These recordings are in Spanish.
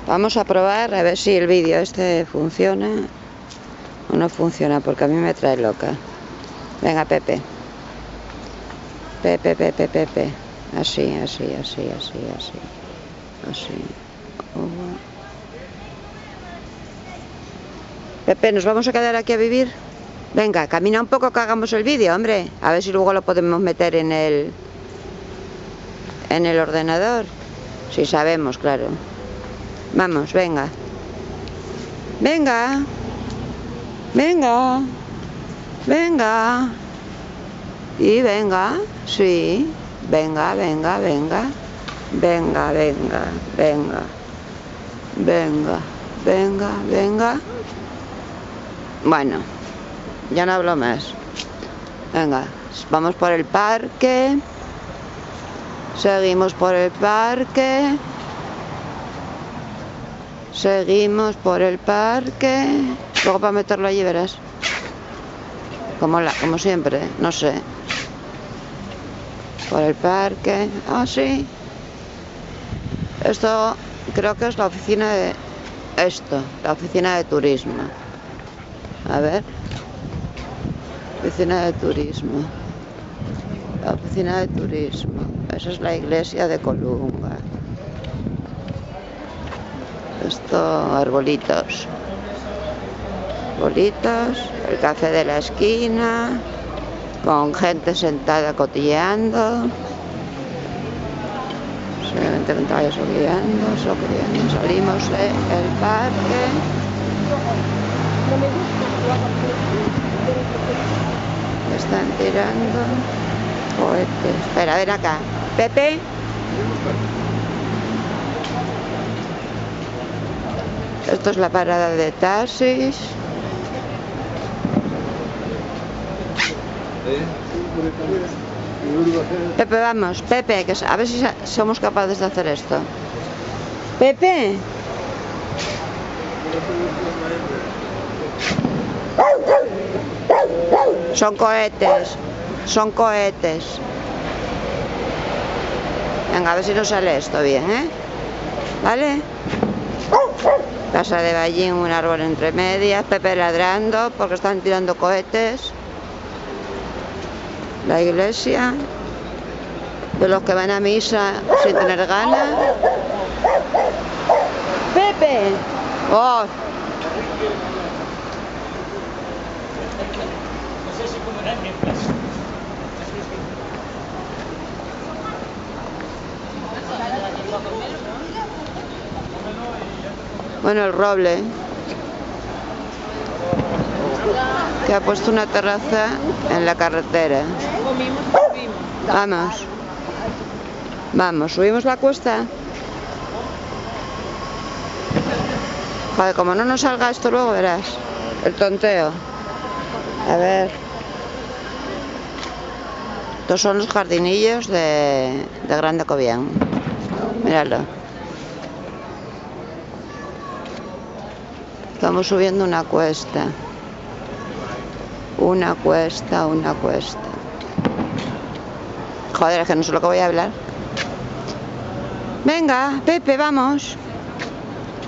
Vamos a probar a ver si el vídeo este funciona o no funciona, porque a mí me trae loca. Venga, Pepe. Pepe. Así. Pepe, ¿nos vamos a quedar aquí a vivir? Venga, camina un poco que hagamos el vídeo, hombre. A ver si luego lo podemos meter en el ordenador. Si sabemos, claro. Vamos, venga. Venga. Y venga, sí. Venga. Bueno, ya no hablo más. Venga, vamos por el parque. Seguimos por el parque. Luego para meterlo allí verás. Como siempre, no sé. Por el parque. Ah, sí. Esto creo que es la oficina de... la oficina de turismo. A ver. Oficina de turismo. La oficina de turismo. Esa es la iglesia de Colunga. Esto, arbolitos. El café de la esquina, con gente sentada cotilleando. Seguramente con caballos cotilleando. Salimos del parque. Están tirando cohetes. Espera, a ver acá. Pepe. Esto es la parada de taxis. Pepe, vamos, Pepe, que a ver si somos capaces de hacer esto. Pepe. Son cohetes. Venga, a ver si nos sale esto bien, ¿eh? ¿Vale? Casa de Ballín, un árbol entre medias, Pepe ladrando porque están tirando cohetes. La iglesia de los que van a misa sin tener ganas. Pepe. Oh. Bueno, el Roble, que ha puesto una terraza en la carretera. Vamos, subimos la cuesta. Joder, como no nos salga esto luego, verás el tonteo. A ver. Estos son los jardinillos de Grande Cobián. Míralo. Estamos subiendo una cuesta. Una cuesta. Joder, es que no sé lo que voy a hablar. Venga, Pepe, vamos.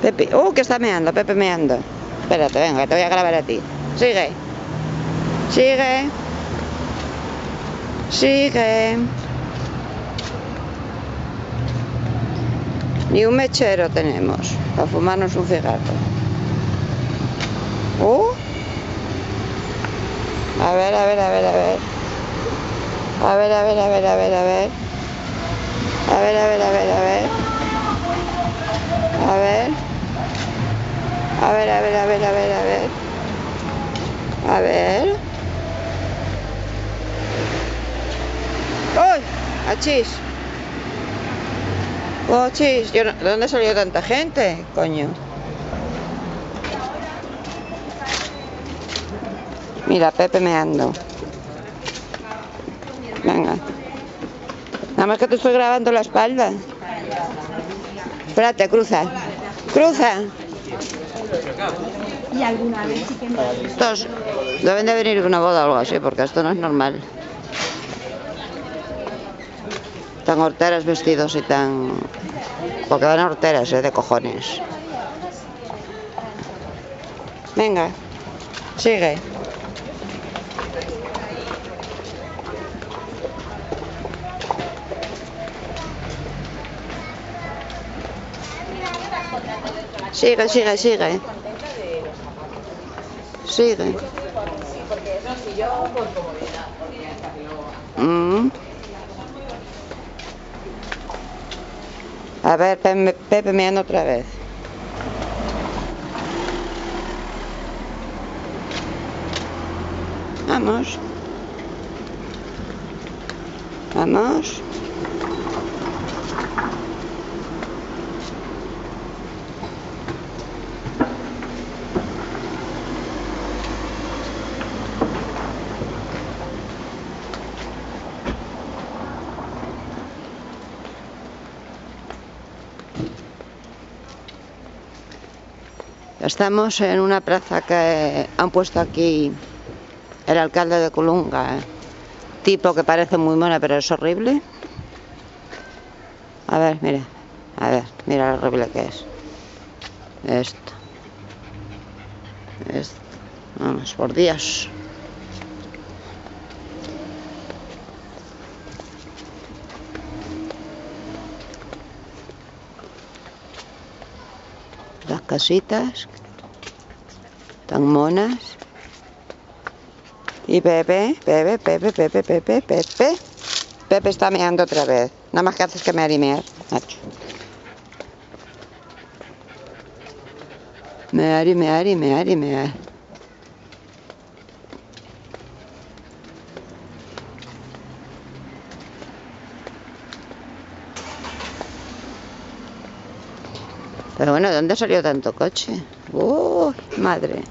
Pepe, que está meando, Pepe meando. Espérate, venga, te voy a grabar a ti. Sigue. Ni un mechero tenemos para fumarnos un cigarro. A ver. ¡Uy! ¡Achis! ¡Oh, chis! ¿De dónde salió tanta gente, coño? Mira, Pepe meando. Venga. Nada más que te estoy grabando la espalda. Espérate, cruza. Y alguna vez sí que me... Estos deben de venir de una boda o algo así, porque esto no es normal. Tan horteras vestidos y tan... Porque van a horteras, de cojones. Venga, sigue. Sigue, sigue, sigue. Sigue. A ver, Pepe me anda otra vez. Vamos. Vamos. Estamos en una plaza que han puesto aquí el alcalde de Colunga, tipo que parece muy mona pero es horrible. A ver, mira lo horrible que es. Esto. Vamos, por Dios. Las casitas tan monas. Y Pepe está meando otra vez. Nada más que haces que mear y mear, macho. Mear y mear y mear y mear. Pero bueno, ¿de dónde salió tanto coche? Madre.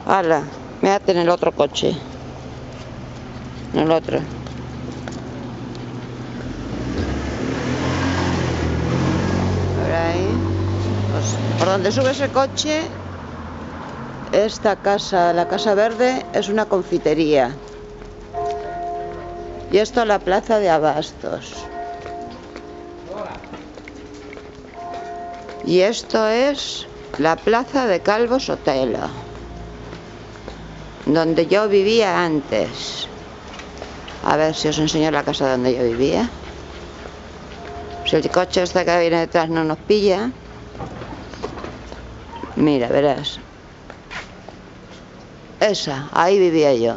¡Hala! Méate en el otro coche. En el otro. Por ahí. Pues, por donde sube ese coche, esta casa, la Casa Verde, es una confitería. Y esto es la plaza de Abastos. Y esto es la plaza de Calvo Sotelo, donde yo vivía antes. A ver si os enseño la casa donde yo vivía. Si el coche este que viene detrás no nos pilla. Mira, verás. Esa, ahí vivía yo.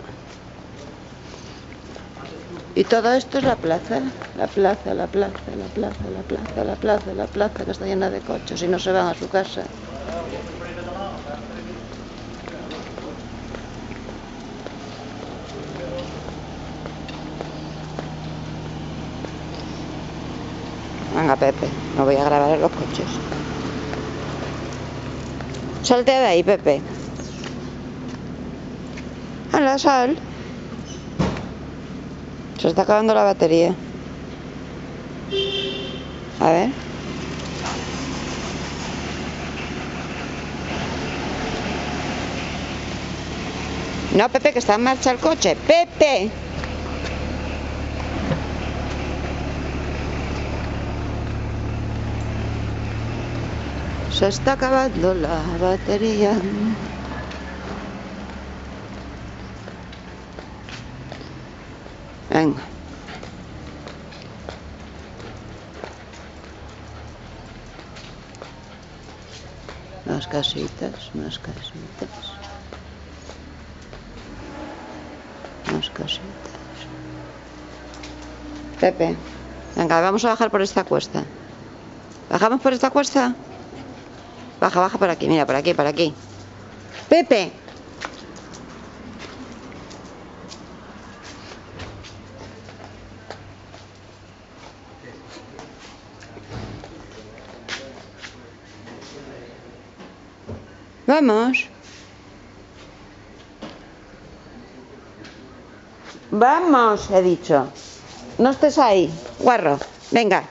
Y todo esto es la plaza, la plaza que está llena de coches y no se van a su casa. Venga, Pepe, no voy a grabar en los coches. Salte de ahí, Pepe. ¡Hala, sal! Se está acabando la batería. A ver. No, Pepe, que está en marcha el coche. ¡Pepe! Se está acabando la batería. Venga. Más casitas, más casitas. Más casitas. Pepe, venga, vamos a bajar por esta cuesta. ¿Bajamos por esta cuesta? Baja, baja por aquí, mira, por aquí, por aquí. Pepe. Vamos. Vamos, he dicho. No estés ahí, guarro. Venga.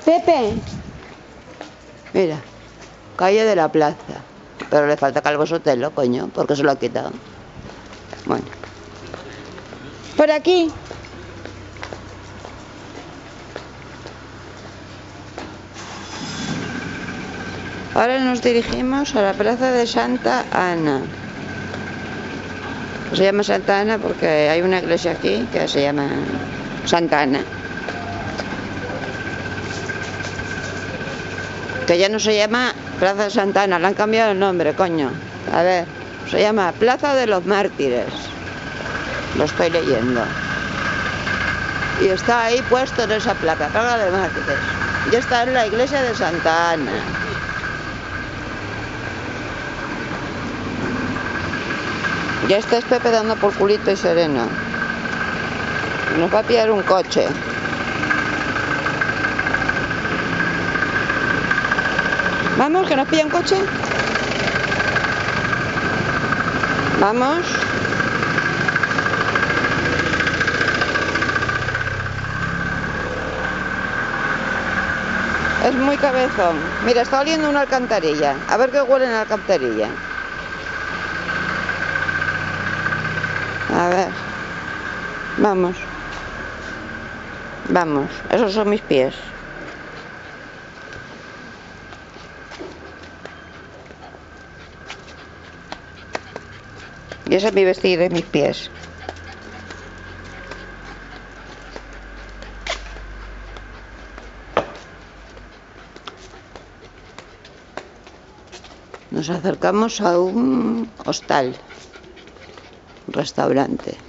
Pepe. Mira, calle de la Plaza. Pero le falta Calvo Sotelo, coño, porque se lo ha quitado. Bueno. Por aquí. Ahora nos dirigimos a la plaza de Santa Ana. Se llama Santa Ana porque hay una iglesia aquí que se llama Santa Ana. Que ya no se llama Plaza de Santa Ana, le han cambiado el nombre, coño. A ver, se llama Plaza de los Mártires. Lo estoy leyendo. Y está ahí puesto en esa placa, Plaza de Mártires. Ya está en la iglesia de Santa Ana. Ya está Pepe dando por culito y sereno. Nos va a pillar un coche. Vamos, que nos pilla un coche. Vamos. Es muy cabezón. Mira, está oliendo una alcantarilla. A ver qué huele en la alcantarilla. A ver. Vamos. Vamos. Esos son mis pies. Y ese es mi vestido y mis pies. Nos acercamos a un hostal, un restaurante.